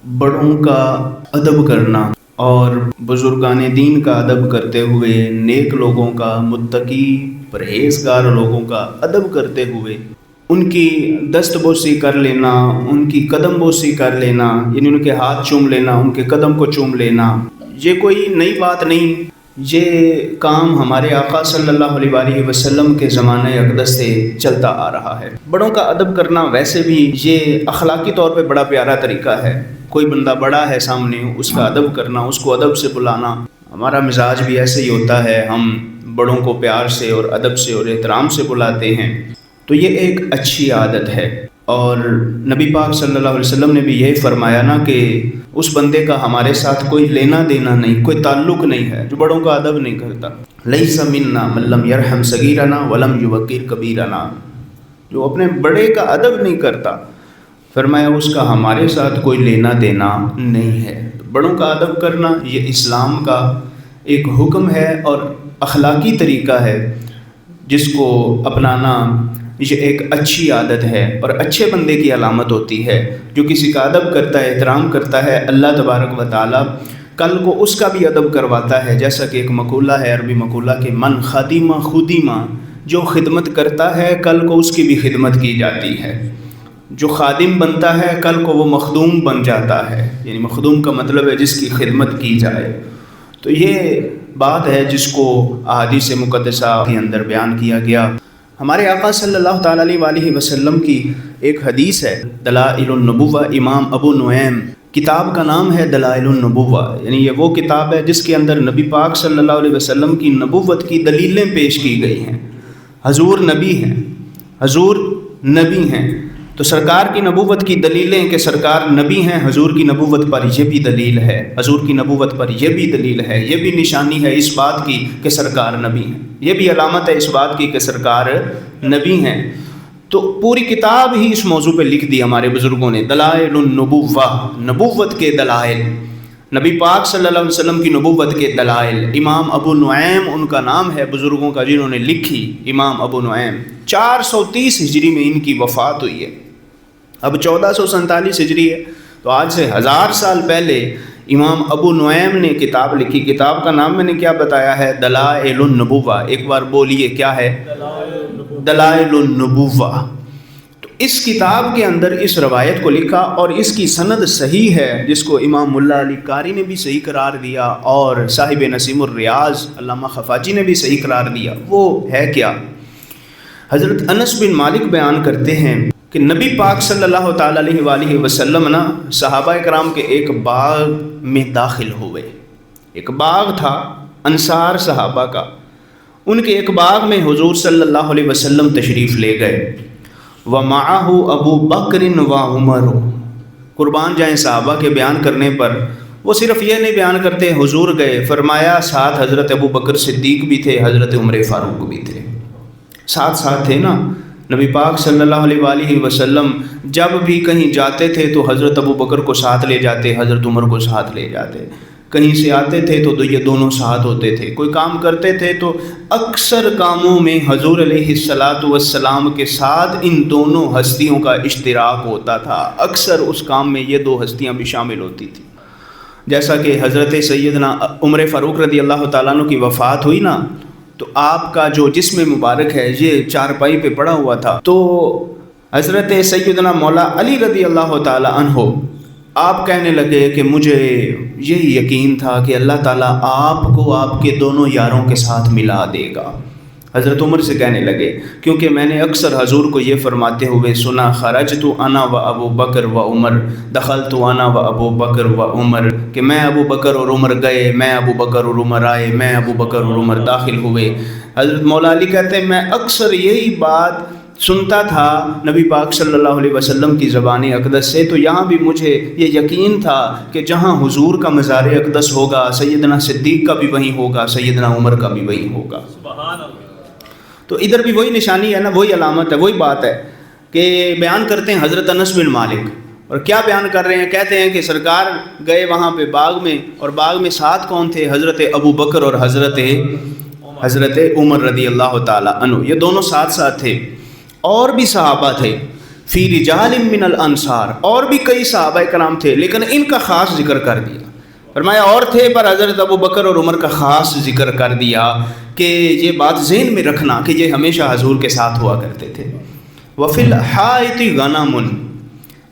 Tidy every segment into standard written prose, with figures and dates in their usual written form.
بڑوں کا ادب کرنا اور بزرگان دین کا ادب کرتے ہوئے، نیک لوگوں کا، متقی پرہیزگار لوگوں کا ادب کرتے ہوئے ان کی دست بوسی کر لینا، ان کی قدم بوسی کر لینا، یعنی ان کے ہاتھ چوم لینا، ان کے قدم کو چوم لینا، یہ کوئی نئی بات نہیں۔ یہ کام ہمارے آقا صلی اللہ علیہ وآلہ وسلم کے زمانہ اقدس سے چلتا آ رہا ہے۔ بڑوں کا ادب کرنا ویسے بھی یہ اخلاقی طور پہ بڑا پیارا طریقہ ہے۔ کوئی بندہ بڑا ہے سامنے، اس کا ادب کرنا، اس کو ادب سے بلانا، ہمارا مزاج بھی ایسے ہی ہوتا ہے، ہم بڑوں کو پیار سے اور ادب سے اور احترام سے بلاتے ہیں، تو یہ ایک اچھی عادت ہے۔ اور نبی پاک صلی اللہ علیہ وسلم نے بھی یہی فرمایا نا کہ اس بندے کا ہمارے ساتھ کوئی لینا دینا نہیں، کوئی تعلق نہیں ہے جو بڑوں کا ادب نہیں کرتا۔ لیس منا من لم یرحم صغیرنا ولم یوقر کبیرنا، جو اپنے بڑے کا ادب نہیں کرتا، فرمایا اس کا ہمارے ساتھ کوئی لینا دینا نہیں ہے۔ بڑوں کا ادب کرنا یہ اسلام کا ایک حکم ہے اور اخلاقی طریقہ ہے جس کو اپنانا یہ ایک اچھی عادت ہے اور اچھے بندے کی علامت ہوتی ہے۔ جو کسی کا ادب کرتا ہے، احترام کرتا ہے، اللہ تبارک و تعالی کل کو اس کا بھی ادب کرواتا ہے۔ جیسا کہ ایک مقولہ ہے، عربی مقولہ کہ من خدیمہ خدیمہ، جو خدمت کرتا ہے کل کو اس کی بھی خدمت کی جاتی ہے۔ جو خادم بنتا ہے کل کو وہ مخدوم بن جاتا ہے، یعنی مخدوم کا مطلب ہے جس کی خدمت کی جائے۔ تو یہ بات ہے جس کو احادیث مقدسہ کے اندر بیان کیا گیا۔ ہمارے آقا صلی اللہ تعالیٰ علیہ وآلہ وسلم کی ایک حدیث ہے، دلائل النبوہ، امام ابو نعیم، کتاب کا نام ہے دلائل النبوہ، یعنی یہ وہ کتاب ہے جس کے اندر نبی پاک صلی اللہ علیہ وسلم کی نبوت کی دلیلیں پیش کی گئی ہیں۔ حضور نبی ہیں، حضور نبی ہیں، تو سرکار کی نبوت کی دلیلیں کہ سرکار نبی ہیں، حضور کی نبوت پر یہ بھی دلیل ہے، حضور کی نبوت پر یہ بھی دلیل ہے، یہ بھی نشانی ہے اس بات کی کہ سرکار نبی ہیں، یہ بھی علامت ہے اس بات کی کہ سرکار نبی ہیں۔ تو پوری کتاب ہی اس موضوع پہ لکھ دی ہمارے بزرگوں نے، دلائل النبوہ، نبوت کے دلائل، نبی پاک صلی اللہ علیہ وسلم کی نبوت کے دلائل۔ امام ابو نعیم ان کا نام ہے بزرگوں کا جنہوں نے لکھی، امام ابو نعیم۔ 430 ہجری میں ان کی وفات ہوئی ہے، اب 1447 ہجری ہے، تو آج سے 1000 سال پہلے امام ابو نعیم نے کتاب لکھی۔ کتاب کا نام میں نے کیا بتایا ہے؟ دلائل النبوہ۔ ایک بار بولیے کیا ہے؟ دلائل النبوہ۔ تو اس کتاب کے اندر اس روایت کو لکھا اور اس کی سند صحیح ہے، جس کو امام ملا علی قاری نے بھی صحیح قرار دیا اور صاحب نسیم الریاض علامہ خفاجی نے بھی صحیح قرار دیا۔ وہ ہے کیا؟ حضرت انس بن مالک بیان کرتے ہیں کہ نبی پاک صلی اللہ تعالیٰ علیہ وآلہ وسلم صحابہ کرام کے ایک باغ میں داخل ہوئے۔ ایک باغ تھا انصار صحابہ کا، ان کے ایک باغ میں حضور صلی اللہ علیہ وسلم تشریف لے گئے۔ وَمَعَهُ ابو بکر وعمر، قربان جائیں صحابہ کے بیان کرنے پر، وہ صرف یہ نہیں بیان کرتے حضور گئے، فرمایا ساتھ حضرت ابو بکر صدیق بھی تھے، حضرت عمر فاروق بھی تھے، ساتھ ساتھ تھے نا۔ نبی پاک صلی اللہ علیہ وآلہ وسلم جب بھی کہیں جاتے تھے تو حضرت ابو بکر کو ساتھ لے جاتے، حضرت عمر کو ساتھ لے جاتے، کہیں سے آتے تھے تو یہ دونوں ساتھ ہوتے تھے، کوئی کام کرتے تھے تو اکثر کاموں میں حضور علیہ السلام کے ساتھ ان دونوں ہستیوں کا اشتراک ہوتا تھا، اکثر اس کام میں یہ دو ہستیاں بھی شامل ہوتی تھیں۔ جیسا کہ حضرت سیدنا عمر فاروق رضی اللہ تعالیٰ عنہ کی وفات ہوئی نا، تو آپ کا جو جسم مبارک ہے یہ چارپائی پہ پڑا ہوا تھا، تو حضرت سیدنا مولا علی رضی اللہ تعالیٰ عنہ آپ کہنے لگے کہ مجھے یہی یقین تھا کہ اللہ تعالیٰ آپ کو آپ کے دونوں یاروں کے ساتھ ملا دے گا۔ حضرت عمر سے کہنے لگے کیونکہ میں نے اکثر حضور کو یہ فرماتے ہوئے سنا، خرجت انا و ابو بکر و عمر، دخلت انا و ابو بکر و عمر، کہ میں ابو بکر اور عمر گئے، میں ابو بکر اور عمر آئے، میں ابو بکر اور عمر داخل ہوئے۔ حضرت مولا علی کہتے ہیں میں اکثر یہی بات سنتا تھا نبی پاک صلی اللہ علیہ وسلم کی زبان اقدس سے، تو یہاں بھی مجھے یہ یقین تھا کہ جہاں حضور کا مزار اقدس ہوگا سیدنا صدیق کا بھی وہیں ہوگا، سیدنا عمر کا بھی وہیں ہوگا۔ سبحان اللہ۔ تو ادھر بھی وہی نشانی ہے نا، وہی علامت ہے، وہی بات ہے کہ بیان کرتے ہیں حضرت انس بن مالک، اور کیا بیان کر رہے ہیں؟ کہتے ہیں کہ سرکار گئے وہاں پہ باغ میں، اور باغ میں ساتھ کون تھے؟ حضرت ابو بکر اور حضرت عمر رضی اللہ تعالیٰ عنہ، یہ دونوں ساتھ ساتھ تھے، اور بھی صحابہ تھے، فی رجال من الانصار، اور بھی کئی صحابہ کرام تھے لیکن ان کا خاص ذکر کر دیا. فرمایا اور تھے پر حضرت ابو بکر اور عمر کا خاص ذکر کر دیا کہ یہ بات ذہن میں رکھنا کہ یہ ہمیشہ حضور کے ساتھ ہوا کرتے تھے. وفی الحائط غنم،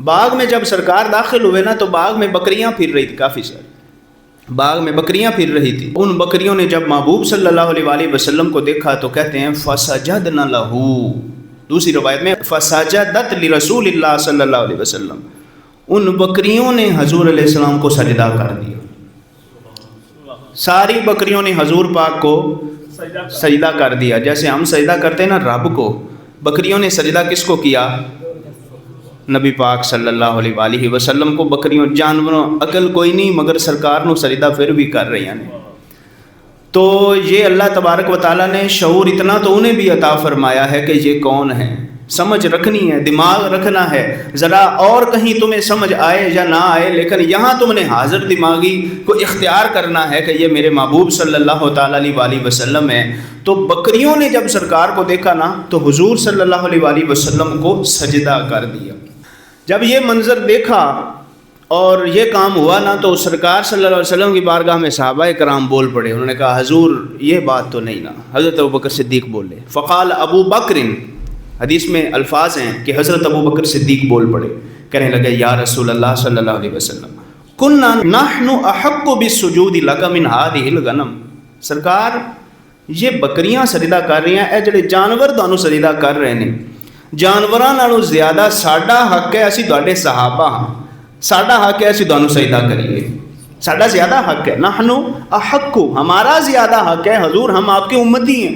باغ میں جب سرکار داخل ہوئے نا تو باغ میں بکریاں پھر رہی تھی، کافی ساری باغ میں بکریاں پھر رہی تھی. ان بکریوں نے جب محبوب صلی اللہ علیہ وآلہ وسلم کو دیکھا تو کہتے ہیں فسجدن لہو، دوسری روایت میں فسجدت لرسول اللہ صلی اللہ علیہ وسلم، ان بکریوں نے حضور علیہ السلام کو سجدہ کر دیا. ساری بکریوں نے حضور پاک کو سجدہ کر دیا، جیسے ہم سجدہ کرتے ہیں نا رب کو، بکریوں نے سجدہ کس کو کیا؟ نبی پاک صلی اللہ علیہ وآلہ وسلم کو. بکریوں جانوروں عقل کوئی نہیں مگر سرکار نو سجدہ پھر بھی کر رہی ہیں. تو یہ اللہ تبارک و تعالیٰ نے شعور اتنا تو انہیں بھی عطا فرمایا ہے کہ یہ کون ہے، سمجھ رکھنی ہے، دماغ رکھنا ہے. ذرا اور کہیں تمہیں سمجھ آئے یا نہ آئے لیکن یہاں تم نے حاضر دماغی کو اختیار کرنا ہے کہ یہ میرے محبوب صلی اللہ تعالیٰ علیہ وآلہ وسلم ہے. تو بکریوں نے جب سرکار کو دیکھا نا تو حضور صلی اللہ علیہ وآلہ وسلم کو سجدہ کر دیا. جب یہ منظر دیکھا اور یہ کام ہوا نا تو سرکار صلی اللہ علیہ وسلم کی بارگاہ میں صحابہ کرام بول پڑے. انہوں نے کہا حضور یہ بات تو نہیں نا. حضرت ابو بکر صدیق بولے. فقال ابو بکر، حدیث میں الفاظ ہیں کہ حضرت ابو بکر صدیق بول پڑے، کہنے لگے یا رسول اللہ صلی اللہ علیہ وسلم کننا نحن احق بالسجود لک من هذه الغنم. سرکار یہ بکریاں سجدہ کر رہی ہیں، اے جڑے جانور تانوں سجدہ کر رہے ہیں، جانوراں نالوں زیادہ ساڈا حق ہے، اسی تواڈے صحابہ ہاں، ساڈا حق ہے اسی تانوں سجدہ کریے، ساڈا زیادہ حق ہے. نحن احق، ہمارا زیادہ حق ہے حضور، ہم آپ کے امتی ہیں،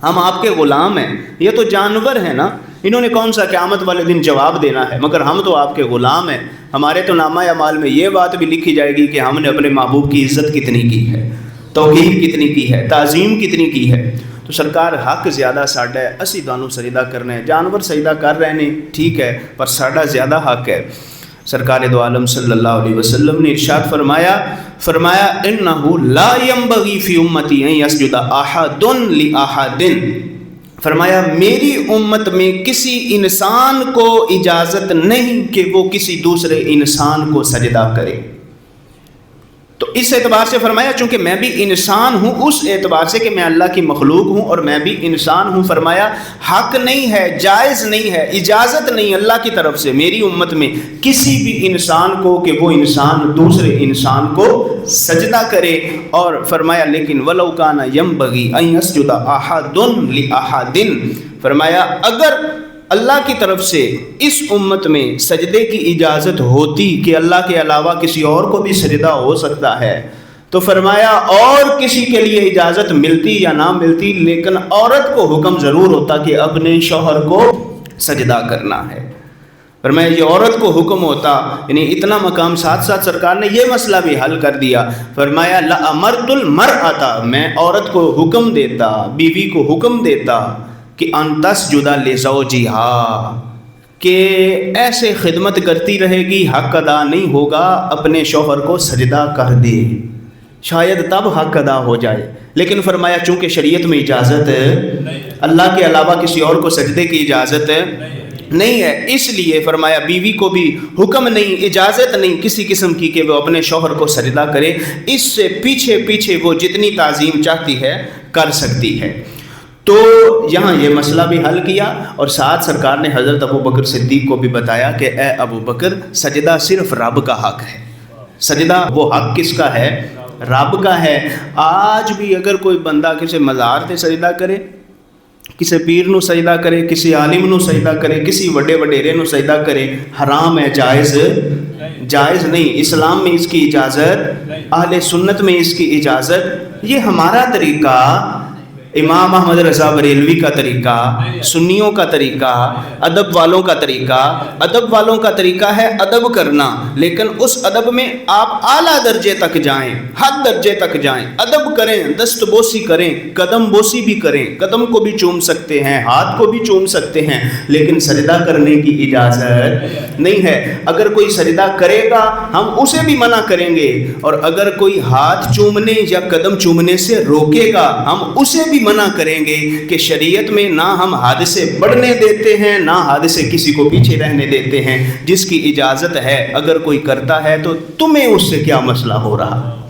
ہم آپ کے غلام ہیں. یہ تو جانور ہیں نا، انہوں نے کون سا قیامت والے دن جواب دینا ہے، مگر ہم تو آپ کے غلام ہیں. ہمارے تو نامہ اعمال میں یہ بات بھی لکھی جائے گی کہ ہم نے اپنے محبوب کی عزت کتنی کی ہے، توقیر کتنی کی ہے، تعظیم کتنی کی ہے. تو سرکار حق زیادہ ساڈا ہے، اسی تانوں سجدہ کرنا ہے. جانور سجدہ کر رہے ہیں ٹھیک ہے پر ساڈا زیادہ حق ہے. سرکار دو عالم صلی اللہ علیہ وسلم نے ارشاد فرمایا انہ لا ينبغی فی امتی ان یسجد احد لاحد. فرمایا میری امت میں کسی انسان کو اجازت نہیں کہ وہ کسی دوسرے انسان کو سجدہ کرے. تو اس اعتبار سے فرمایا چونکہ میں بھی انسان ہوں، اس اعتبار سے کہ میں اللہ کی مخلوق ہوں اور میں بھی انسان ہوں. فرمایا حق نہیں ہے، جائز نہیں ہے، اجازت نہیں اللہ کی طرف سے میری امت میں کسی بھی انسان کو کہ وہ انسان دوسرے انسان کو سجدہ کرے. اور فرمایا لیکن ولو کان ینبغی ان یسجد احد لاحد. فرمایا اگر اللہ کی طرف سے اس امت میں سجدے کی اجازت ہوتی کہ اللہ کے علاوہ کسی اور کو بھی سجدہ ہو سکتا ہے تو فرمایا اور کسی کے لیے اجازت ملتی یا نہ ملتی لیکن عورت کو حکم ضرور ہوتا کہ اپنے شوہر کو سجدہ کرنا ہے. فرمایا یہ عورت کو حکم ہوتا، یعنی اتنا مقام ساتھ ساتھ سرکار نے یہ مسئلہ بھی حل کر دیا. فرمایا لأمرت المرأة، میں عورت کو حکم دیتا، بیوی کو حکم دیتا کہ ان تسجد لزوجہا، کہ ایسے خدمت کرتی رہے گی حق ادا نہیں ہوگا، اپنے شوہر کو سجدہ کر دے، شاید تب حق ادا ہو جائے. لیکن فرمایا چونکہ شریعت میں اجازت اللہ کے علاوہ کسی اور کو سجدے کی اجازت نہیں ہے، اس لیے فرمایا بیوی کو بھی حکم نہیں، اجازت نہیں کسی قسم کی کہ وہ اپنے شوہر کو سجدہ کرے. اس سے پیچھے پیچھے وہ جتنی تعظیم چاہتی ہے کر سکتی ہے. تو یہاں یہ مسئلہ بھی حل کیا اور ساتھ سرکار نے حضرت ابو بکر صدیق کو بھی بتایا کہ اے ابو بکر سجدہ صرف رب کا حق ہے. سجدہ وہ حق کس کا ہے؟ رب کا ہے. آج بھی اگر کوئی بندہ کسی مزار تے سجدہ کرے، کسی پیر نو سجدہ کرے، کسی عالم نو سجدہ کرے، کسی وڈے وڈیرے نو سجدہ کرے، حرام ہے، جائز نہیں. اسلام میں اس کی اجازت، اہل سنت میں اس کی اجازت. یہ ہمارا طریقہ، امام احمد رضا بریلوی کا طریقہ، سنیوں کا طریقہ، ادب والوں کا طریقہ. ادب والوں کا طریقہ ہے ادب کرنا، لیکن اس ادب میں آپ اعلیٰ درجے تک جائیں، حد درجے تک جائیں، ادب کریں، دست بوسی کریں، قدم بوسی بھی کریں، قدم کو بھی چوم سکتے ہیں، ہاتھ کو بھی چوم سکتے ہیں، لیکن سجدہ کرنے کی اجازت نہیں ہے. اگر کوئی سجدہ کرے گا ہم اسے بھی منع کریں گے، اور اگر کوئی ہاتھ چومنے یا قدم چومنے سے روکے گا ہم اسے بھی منع کریں گے کہ شریعت میں نہ ہم حادثے بڑھنے دیتے ہیں نہ حادثے کسی کو پیچھے رہنے دیتے ہیں. جس کی اجازت ہے اگر کوئی کرتا ہے تو تمہیں اس سے کیا مسئلہ ہو رہا.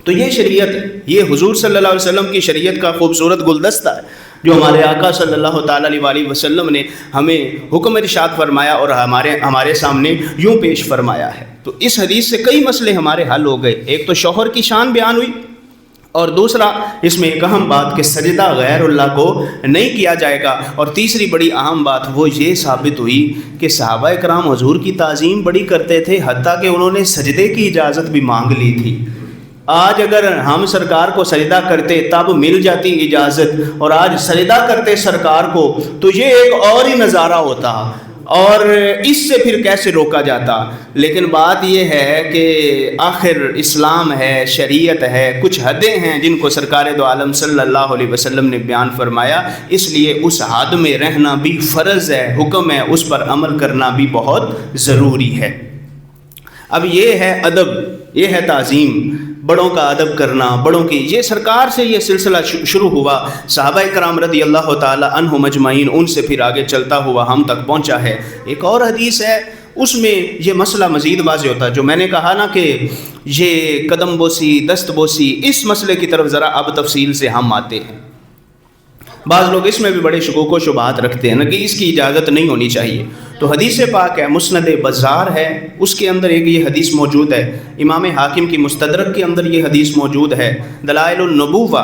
تو یہ شریعت، یہ حضور صلی اللہ علیہ وسلم کی شریعت کا خوبصورت گلدستہ ہے جو ہمارے آقا صلی اللہ تعالیٰ علیہ وسلم نے ہمیں حکم ارشاد فرمایا اور ہمارے سامنے یوں پیش فرمایا ہے. تو اس حدیث سے کئی مسئلے ہمارے حل ہو گئے. ایک تو شوہر کی شان بیان ہوئی، اور دوسرا اس میں ایک اہم بات کہ سجدہ غیر اللہ کو نہیں کیا جائے گا. اور تیسری بڑی اہم بات وہ یہ ثابت ہوئی کہ صحابہ کرام حضور کی تعظیم بڑی کرتے تھے، حتیٰ کہ انہوں نے سجدے کی اجازت بھی مانگ لی تھی. آج اگر ہم سرکار کو سجدہ کرتے تب مل جاتی اجازت، اور آج سجدہ کرتے سرکار کو تو یہ ایک اور ہی نظارہ ہوتا، اور اس سے پھر کیسے روکا جاتا. لیکن بات یہ ہے کہ آخر اسلام ہے، شریعت ہے، کچھ حدیں ہیں جن کو سرکار دو عالم صلی اللہ علیہ وسلم نے بیان فرمایا، اس لیے اس حد میں رہنا بھی فرض ہے، حکم ہے، اس پر عمل کرنا بھی بہت ضروری ہے. اب یہ ہے ادب، یہ ہے تعظیم، بڑوں کا ادب کرنا، بڑوں کی. یہ سرکار سے یہ سلسلہ شروع ہوا، صحابہ کرام رضی اللہ تعالی عنہم اجمعین، ان سے پھر آگے چلتا ہوا ہم تک پہنچا ہے. ایک اور حدیث ہے اس میں یہ مسئلہ مزید واضح ہوتا ہے، جو میں نے کہا نا کہ یہ قدم بوسی، دست بوسی، اس مسئلے کی طرف ذرا اب تفصیل سے ہم آتے ہیں. بعض لوگ اس میں بھی بڑے شکوک و شبہات رکھتے ہیں نا کہ اس کی اجازت نہیں ہونی چاہیے. تو حدیث پاک ہے، مسند بزار ہے، اس کے اندر ایک یہ حدیث موجود ہے. امام حاکم کی مستدرک کے اندر یہ حدیث موجود ہے. دلائل النبوہ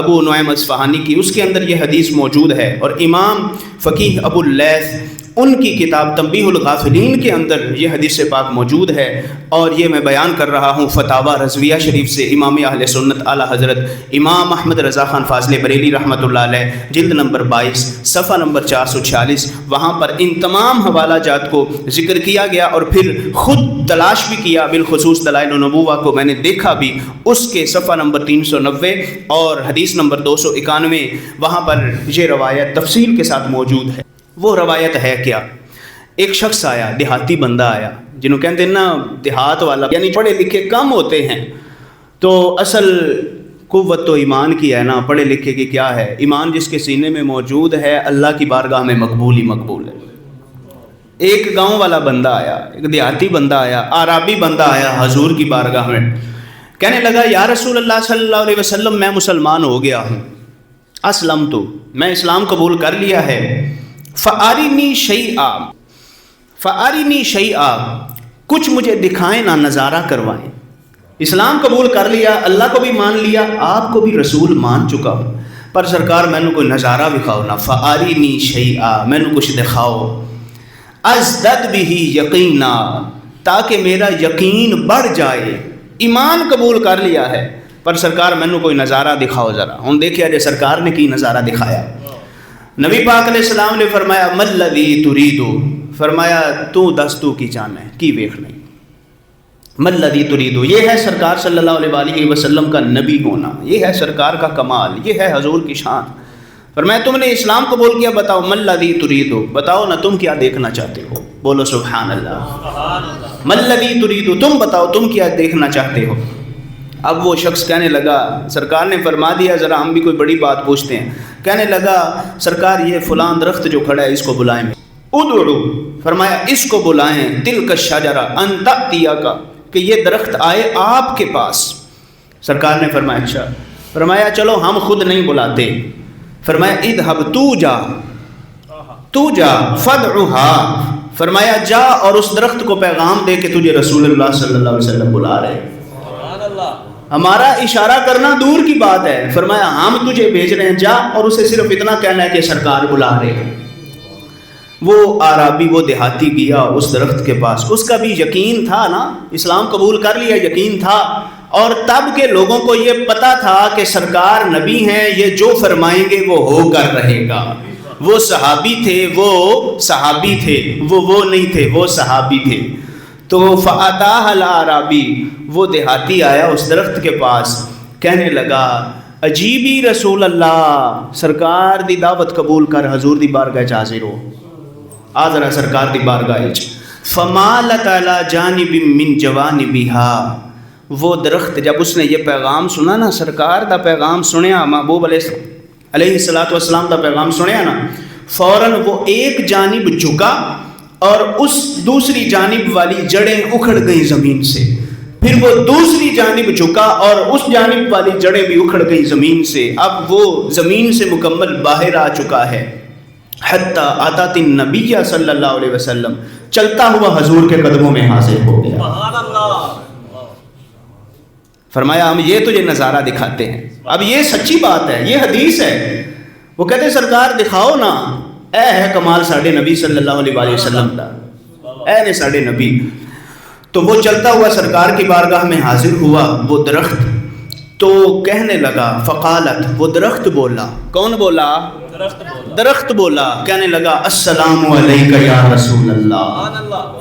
ابو نعیم اصفہانی کی، اس کے اندر یہ حدیث موجود ہے. اور امام فقیہ ابو اللیث ان کی کتاب تنبیہ الغافلین کے اندر یہ حدیث پاک موجود ہے. اور یہ میں بیان کر رہا ہوں فتاوی رضویہ شریف سے. امام اہل سنت اعلیٰ حضرت امام احمد رضا خان فاضل بریلی رحمۃ اللہ علیہ، جلد نمبر 22 صفحہ نمبر 446، وہاں پر ان تمام حوالہ جات کو ذکر کیا گیا. اور پھر خود تلاش بھی کیا، بالخصوص دلائل النبوہ کو میں نے دیکھا بھی، اس کے صفحہ نمبر 390 اور حدیث نمبر 291، وہاں پر یہ روایت تفصیل کے ساتھ موجود ہے. وہ روایت ہے کیا؟ ایک شخص آیا، دیہاتی بندہ آیا، جنہوں کہتے ہیں نا دیہات والا، یعنی پڑھے لکھے کم ہوتے ہیں. تو اصل قوت تو ایمان کی ہے نا، پڑھے لکھے کی کیا ہے؟ ایمان جس کے سینے میں موجود ہے اللہ کی بارگاہ میں مقبول ہی مقبول ہے. ایک گاؤں والا بندہ آیا، ایک دیہاتی بندہ آیا، عربی بندہ آیا حضور کی بارگاہ میں، کہنے لگا یا رسول اللہ صلی اللہ علیہ وسلم، میں مسلمان ہو گیا ہوں، اسلم تو، میں اسلام قبول کر لیا ہے. فَأَرِنِي شَيْئًا، فَأَرِنِي شَيْئًا، کچھ مجھے دکھائیں نہ، نظارہ کروائیں. اسلام قبول کر لیا، اللہ کو بھی مان لیا، آپ کو بھی رسول مان چکا ہوں، پر سرکار میں نے کوئی نظارہ دکھاؤ نا. فَأَرِنِي شَيْئًا، میں نے کچھ دکھاؤ. ازدد بِهِ یقینا، تاکہ میرا یقین بڑھ جائے. ایمان قبول کر لیا ہے پر سرکار میں نے کوئی نظارہ دکھاؤ ذرا. ہم دیکھیں جو سرکار نے کی نظارہ دکھایا. نبی پاک علیہ السلام نے فرمایا مَلَّذِي تُرِيدُ، فرمایا تو دس تو کی جانا ہے، کی ویخ نہیں. مَلَّذِي تُرِيدُ، یہ ہے سرکار صلی اللہ علیہ وسلم کا نبی ہونا، یہ ہے سرکار کا کمال، یہ ہے حضور کی شان. فرمایا تم نے اسلام قبول کیا، بتاؤ مَلَّذِي تُرِيدُ، بتاؤ نا تم کیا دیکھنا چاہتے ہو. بولو سبحان اللہ. مَلَّذِي تُرِيدُ، تم بتاؤ تم کیا دیکھنا چاہتے ہو. اب وہ شخص کہنے لگا، سرکار نے فرما دیا ذرا ہم بھی کوئی بڑی بات پوچھتے ہیں. کہنے لگا سرکار یہ فلاں درخت جو کھڑا ہے اس کو بلائیں. ادعو، فرمایا اس کو بلائیں. تلک الشجرہ ان تأتیک، کہ یہ درخت آئے آپ کے پاس. سرکار نے فرمایا اچھا. فرمایا چلو ہم خود نہیں بلاتے. فرمایا اذهب، تو جا فدعها، فرمایا جا اور اس درخت کو پیغام دے کہ تجھے رسول اللہ صلی اللہ علیہ وسلم بلا رہے. ہمارا اشارہ کرنا دور کی بات ہے. فرمایا ہم تجھے بھیج رہے ہیں، جا اور اسے صرف اتنا کہنا ہے کہ سرکار بلا رہے ہیں. وہ عربی، وہ دیہاتی گیا اس درخت کے پاس. اس کا بھی یقین تھا نا، اسلام قبول کر لیا، یقین تھا. اور تب کے لوگوں کو یہ پتا تھا کہ سرکار نبی ہیں، یہ جو فرمائیں گے وہ ہو کر رہے گا. وہ صحابی تھے، وہ نہیں تھے، وہ صحابی تھے. تو فَأَتَاهَا الْأَعْرَابِيُّ، وہ دیہاتی آیا اس درخت کے پاس، کہنے لگا عجیبی رسول اللہ، سرکار دی دعوت قبول کر، حضور دی بارگاہ چ حاضر ہو. آ ذرا سرکار دی بارگاہ چ. فَمَالَتْ عَلَى جَانِبٍ مِّن جَوَانِبِهَا، وہ درخت جب اس نے یہ پیغام سنا نا، سرکار دا پیغام سنیا، محبوب علیہ علیہ الصلوۃ والسلام کا پیغام سنیا نا، فوراً وہ ایک جانب جھکا اور اس دوسری جانب والی جڑیں اکھڑ گئیں زمین سے، پھر وہ دوسری جانب جھکا اور اس جانب والی جڑیں بھی اکھڑ گئی زمین سے، اب وہ زمین سے مکمل باہر آ چکا ہے۔ حتی آتات النبی صلی اللہ علیہ وسلم، چلتا ہوا حضور کے قدموں میں حاضر ہو گیا۔ سبحان اللہ۔ فرمایا ہم یہ تجھے نظارہ دکھاتے ہیں، اب یہ سچی بات ہے، یہ حدیث ہے۔ وہ کہتے ہیں سرکار دکھاؤ نا، اے ہے کمال ساڈے نبی صلی اللہ علیہ وآلہ وسلم کا، اے نے ساڈے نبی۔ تو وہ چلتا ہوا سرکار کی بارگاہ میں حاضر ہوا، وہ درخت تو کہنے لگا، فقالت، وہ درخت بولا، کون بولا؟ درخت بولا، کہنے لگا السلام علیکہ یا رسول اللہ۔ سبحان اللہ۔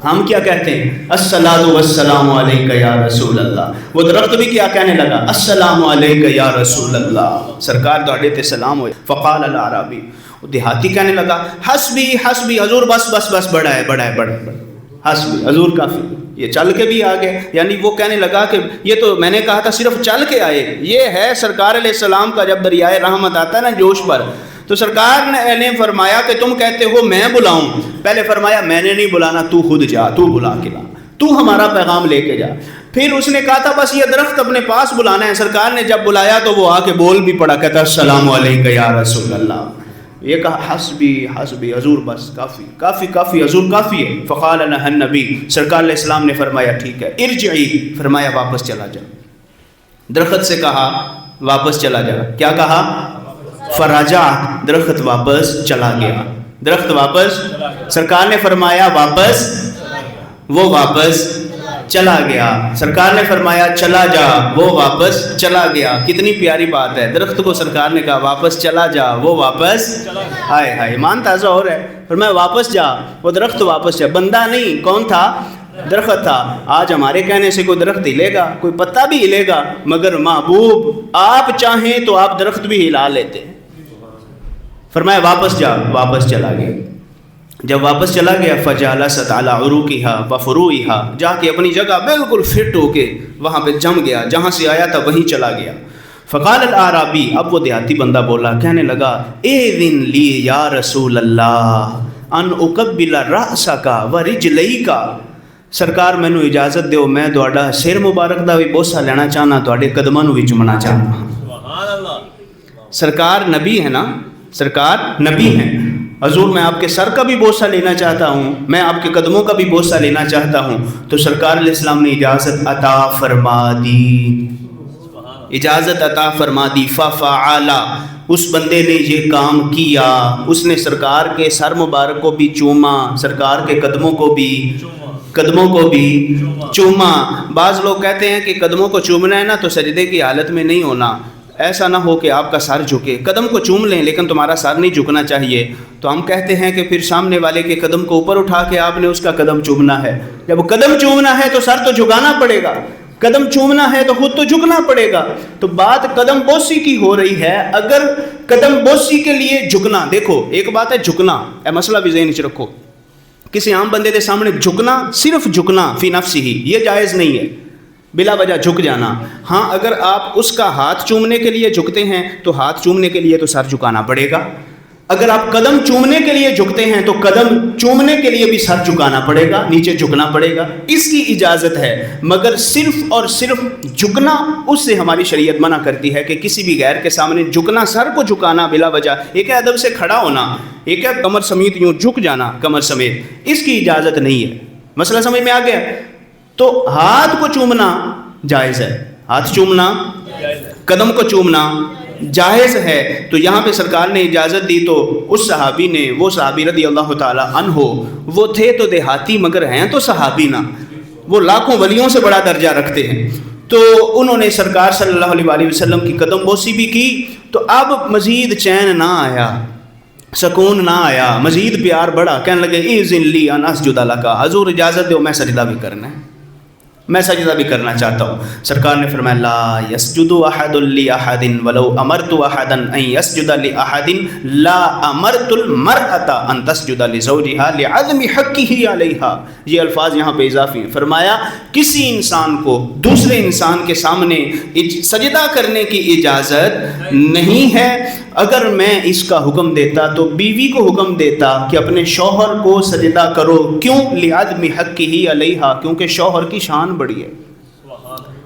ہم کیا کہتے ہیں؟ الصلاۃ والسلام علیکہ یا رسول اللہ۔ وہ درخت بھی کیا کہنے لگا؟ السلام علیکہ یا رسول اللہ، سرکار تواڈے تے سلام ہوئے۔ فقال الاعرابی، وہ دیہاتی کہنے لگا حسبی حسبی، حضور بس بس بس، بڑا ہے بڑا ہے بڑا ہے، حسبی حضور کافی۔ یہ چل کے بھی آ گئے، یعنی وہ کہنے لگا کہ یہ تو میں نے کہا تھا صرف چل کے آئے، یہ ہے سرکار علیہ السلام کا جب دریائے رحمت آتا ہے نا جوش پر، تو سرکار نے فرمایا کہ تم کہتے ہو میں بلاؤں، پہلے فرمایا میں نے نہیں بلانا، تو خود جا، تو بلا کے لا، تو ہمارا پیغام لے کے جا۔ پھر اس نے کہا تھا بس یہ درخت اپنے پاس بلانا ہے، سرکار نے جب بلایا تو وہ آ کے بول بھی پڑا، کہتا السلام علیکہ یا رسول اللہ۔ یہ کہا حسبی حسبی، حضور بس کافی کافی کافی، حضور کافی ہے۔ فقال لها النبی، سرکار علیہ السلام نے فرمایا ٹھیک ہے، ارجعی، فرمایا واپس چلا جا۔ درخت سے کہا واپس چلا جا، کیا کہا؟ فرجع، درخت واپس چلا گیا، درخت واپس، سرکار نے فرمایا واپس، وہ واپس چلا گیا، سرکار نے فرمایا چلا جا، وہ واپس چلا گیا۔ کتنی پیاری بات ہے، درخت کو سرکار نے کہا واپس چلا جا، وہ واپس، ہائے ہائے ایمان تازہ ہو رہا ہے۔ فرمایا واپس جا، وہ درخت واپس جا، بندہ نہیں، کون تھا؟ درخت تھا۔ آج ہمارے کہنے سے کوئی درخت ہلے گا، کوئی پتا بھی ہلے گا، مگر محبوب آپ چاہیں تو آپ درخت بھی ہلا لیتے۔ فرمایا واپس جا، واپس چلا گیا۔ جب واپس چلا گیا فجالست علی عروقها وفروعها، جا کے اپنی جگہ بالکل فٹ ہو کے وہاں پہ جم گیا، جہاں سے آیا تھا وہیں چلا گیا۔ فقال الاعرابی، اب وہ دیہاتی بندہ بولا، کہنے لگا اذن لی یا رسول اللہ ان اقبل رأسک ورجلیک، سرکار مینو اجازت دیو میں تہاڈا سر مبارک دا بھی بوسہ لینا چاہنا، تہاڈے قدماں نو بھی چومنا چاہنا۔ سبحان اللہ۔ سرکار نبی ہے نا، سرکار نبی ہیں، حضور میں آپ کے سر کا بھی بوسہ لینا چاہتا ہوں، میں آپ کے قدموں کا بھی بوسہ لینا چاہتا ہوں۔ تو سرکار علیہ السلام نے اجازت عطا فرما دی، اجازت عطا فرما دی۔ ففعل، اس بندے نے یہ کام کیا، اس نے سرکار کے سر مبارک کو بھی چوما، سرکار کے قدموں کو بھی چوما۔ بعض لوگ کہتے ہیں کہ قدموں کو چومنا ہے نا تو سجدے کی حالت میں نہیں ہونا، ایسا نہ ہو کہ آپ کا سر جھکے، قدم کو چوم لیں لیکن تمہارا سر نہیں جھکنا چاہیے۔ تو ہم کہتے ہیں کہ پھر سامنے والے کے قدم کو اوپر اٹھا کے آپ نے اس کا قدم چومنا ہے۔ جب قدم چومنا ہے تو سر تو جھکانا پڑے گا، قدم چومنا ہے تو خود تو جھکنا پڑے گا۔ تو بات قدم بوسی کی ہو رہی ہے، اگر قدم بوسی کے لیے جھکنا، دیکھو ایک بات ہے جھکنا، اے مسئلہ بھی ذہن وچ رکھو، کسی عام بندے کے سامنے جھکنا، صرف جھکنا فی نفسی ہی، یہ جائز نہیں ہے، بلا وجہ جھک جانا۔ ہاں اگر آپ اس کا ہاتھ چومنے کے لیے جھکتے ہیں تو ہاتھ چومنے کے لیے تو سر جھکانا پڑے گا، اگر آپ قدم چومنے کے لیے جھکتے ہیں تو قدم چومنے کے لیے بھی سر جھکانا پڑے گا، نیچے جھکنا پڑے گا، اس کی اجازت ہے۔ مگر صرف اور صرف جھکنا، اس سے ہماری شریعت منع کرتی ہے کہ کسی بھی غیر کے سامنے جھکنا، سر کو جھکانا بلا وجہ، ایک ہے ادب سے کھڑا ہونا، ایک ہے کمر سمیت یوں جھک جانا کمر سمیت، اس کی اجازت نہیں ہے۔ مسئلہ سمجھ میں آ گیا؟ تو ہاتھ کو چومنا جائز ہے، ہاتھ چومنا، قدم کو چومنا جائز ہے۔ تو یہاں پہ سرکار نے اجازت دی تو اس صحابی نے، وہ صحابی رضی اللہ تعالی عنہ، وہ تھے تو دیہاتی مگر ہیں تو صحابی نا، وہ لاکھوں ولیوں سے بڑا درجہ رکھتے ہیں۔ تو انہوں نے سرکار صلی اللہ علیہ وآلہ وسلم کی قدم بوسی بھی کی، تو اب مزید چین نہ آیا، سکون نہ آیا، مزید پیار بڑھا، کہنے لگے اذن لی ان اسجد لک، حضور اجازت دو میں سجدہ بھی کرنا ہے۔ میں سجدہ بھی کرنا چاہتا ہوں۔ سرکار نے فرمایا لا یسجد احد لاحد ولو امرت احدا ان یسجد لاحد لا امرت المرأة ان تسجد لزوجها لعدم حقه علیہا۔ یہ الفاظ یہاں پہ اضافی ہیں۔ فرمایا کسی انسان کو دوسرے انسان کے سامنے سجدہ کرنے کی اجازت نہیں ہے۔ اگر میں اس کا حکم دیتا تو بیوی کو حکم دیتا کہ اپنے شوہر کو سجدہ کرو، کیوں؟ لعدم حقہ علیہا، کیونکہ شوہر کی شان بڑی ہے۔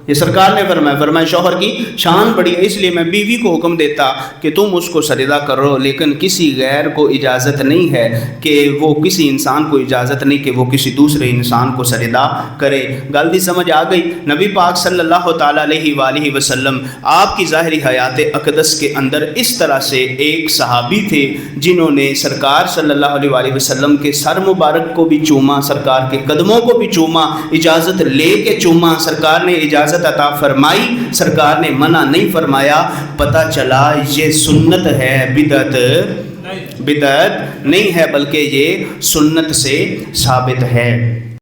یہ سرکار نے فرمایا شوہر کی شان بڑی ہے، اس لیے میں بیوی کو حکم دیتا کہ تم اس کو سجدہ کرو، لیکن کسی غیر کو اجازت نہیں ہے کہ وہ کسی انسان کو اجازت نہیں کہ وہ کسی دوسرے انسان کو سجدہ کرے۔ غلطی سمجھ آ گئی؟ نبی پاک صلی اللہ تعالیٰ علیہ وآلہ وسلم آپ کی ظاہری حیات اقدس کے اندر اس طرح سے ایک صحابی تھے جنہوں نے سرکار صلی اللہ علیہ وآلہ وسلم کے سر مبارک کو بھی چوما، سرکار کے قدموں کو بھی چوما، اجازت لے کے چوما، سرکار نے اجازت عطا فرمائی، سرکار نے منع نہیں فرمایا۔ پتہ چلا یہ سنت ہے، بدعت نہیں ہے، بلکہ یہ سنت سے ثابت ہے۔